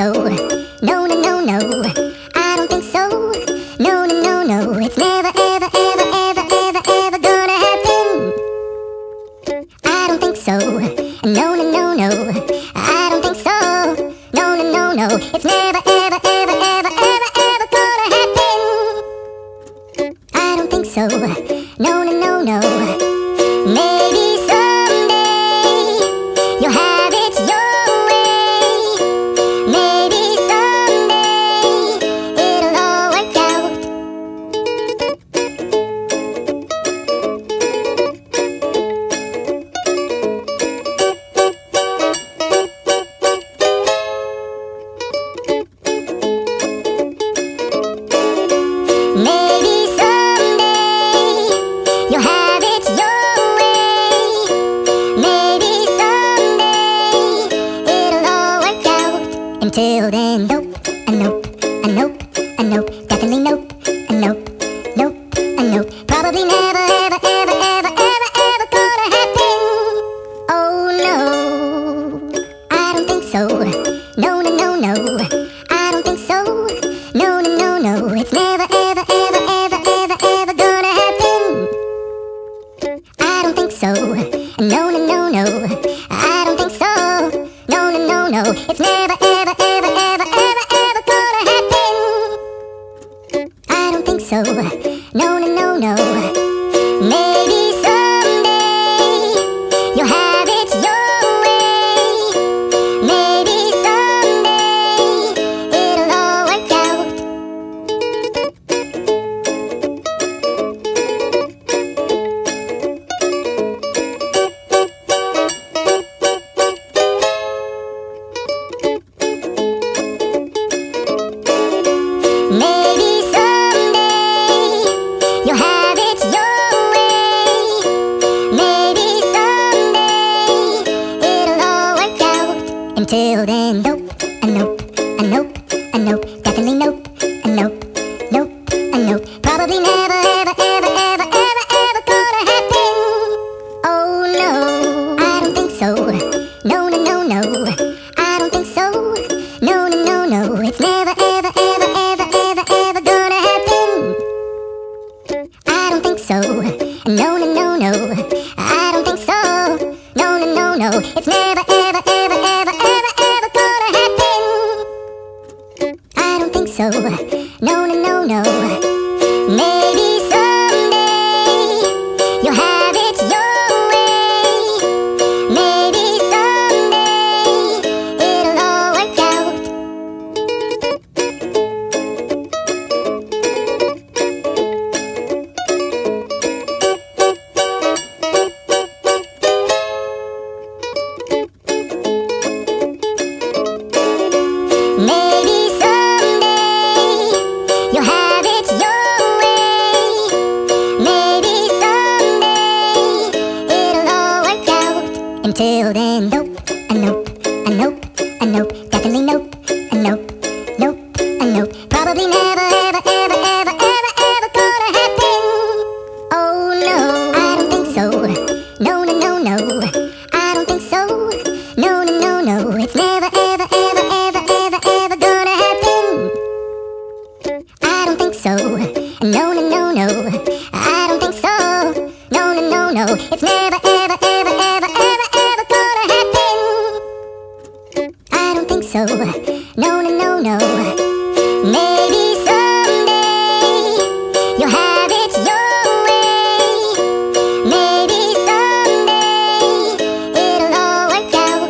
so. No, no, no, no. I don't think so. No, no, no, no. It's never, ever, ever, ever, ever, ever gonna happen. I don't think so. No, no, no, no. I don't think so. No, no, no, no. It's never, ever, ever, ever, ever, ever gonna happen. I don't think so. No, no, no, no. Maybe someday you'll have it your way. Maybe someday it'll all work out. Maybe someday you'll have it your way. Maybe someday it'll all work out. Until then, nope, a nope, a nope, a nope, definitely nope, a nope, nope, a nope. Probably never, ever, ever, ever, ever, ever gonna happen. Oh no, I don't think so. No, no, no, no. I don't think so. No, no, no, no. It's never, ever, ever, ever, ever, ever gonna happen. I don't think so. No, no, no, no. I don't think so. No, no, no, no. It's never, ever, ever, ever, ever, ever gonna happen. I don't think so. No, no, no, no. Maybe someday you'll have it your way. Maybe someday it'll all work out. Maybe someday you'll have it your way. Maybe someday it'll all work out. Until then, nope, a nope, a nope, a nope, definitely nope, a nope, nope, a nope. Probably never, ever, ever, ever, ever, ever gonna happen. Oh no, I don't think so. No, no, no, no. I don't think so. No, no, no, no. It's never, ever, ever, ever, ever, ever gonna happen. I don't think so. No, no, no, no. I don't think so. No, no, no, no. It's never, ever, ever, ever, ever, ever gonna happen. I don't think so. No, no, no, no. Maybe someday you'll have it your way. Maybe someday it'll all work out. Maybe someday you'll have it your way. Maybe someday it'll all work out. Until then, nope, a nope, a nope, a nope, definitely nope, a nope, nope, a nope. Probably never, ever, ever, ever, ever, ever gonna happen. Oh no, I don't think so. No, no, no, no. I don't think so. No, no, no, no. It's never, ever, ever, ever, ever, ever gonna happen. I don't think so. No, no, no, no. I don't think so. No, no, no, no. It's never, ever, ever, ever, ever, ever gonna happen. I don't think so. No, no, no, no. Maybe someday you'll have it your way. Maybe someday it'll all work out.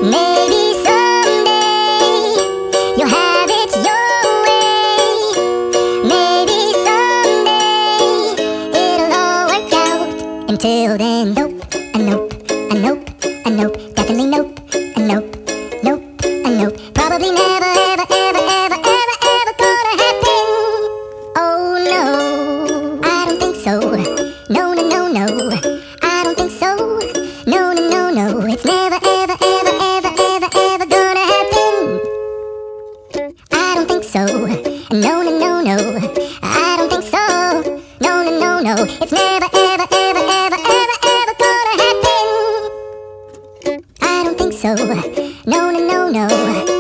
Maybe someday you'll have it your way. Maybe someday it'll all work out. Until then, nope, a nope, a nope, a nope, definitely nope, a nope, nope, a nope. Probably never, ever, ever, ever, ever, ever gonna happen. Oh no, I don't think so. No, no, no, no. I don't think so. No, no, no, no. It's never, ever, ever, ever, ever, ever gonna happen. It's never, ever, ever, ever, ever, ever gonna happen. I don't think so. No, no, no, no.